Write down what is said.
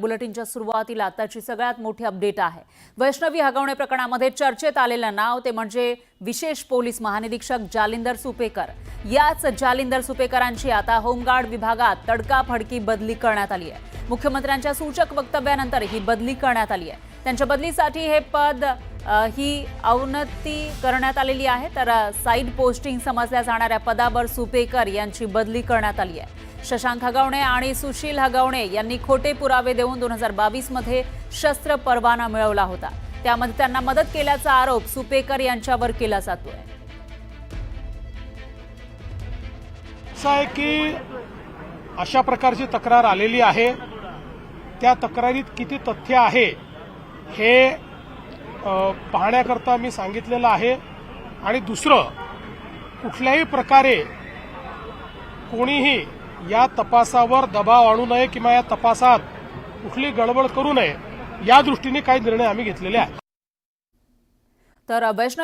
बुलेटिनच्या सुरुवातीला आताची सगळ्यात मोठी अपडेट आहे। वैष्णवी हगवणे प्रकरणामध्ये चर्चेत आलेलं नाव ते म्हणजे विशेष पोलीस महानिरीक्षक जालिंदर सुपेकर। याच जालिंदर सुपेकरांची आता होमगार्ड विभागात तडकाफडकी बदली करण्यात आली आहे। मुख्यमंत्र्यांच्या सूचक वक्तव्यानंतर ही बदली करण्यात आली आहे। त्यांच्या बदलीसाठी हे पद ही अवनती करण्यात आलेली आहे। तर साइड पोस्टिंग समजल्या जाणाऱ्या पदावर सुपेकर यांची बदली करण्यात आली आहे। शशांक हगवणे आणि सुशील हगवणे यांनी खोटे पुरावे देऊन 2022 मध्ये शस्त्र परवाना मिळवला होता। त्यामध्ये त्यांना मदत केल्याचा आरोप सुपेकर यांच्यावर केला जातोय। असं आहे की अशा प्रकारची तक्रार आलेली आहे, त्या तक्रारीत किती तथ्य आहे हे पाहण्याकरता मी सांगितलेलं आहे। आणि दुसरं, कुठल्याही प्रकारे कोणीही या तपासावर दबाव आणू नये किंवा या तपासात कुठली गडबड करू नये या दृष्टीने काही निर्णय आम्ही घेतलेले आहेत। तर वैष्णवी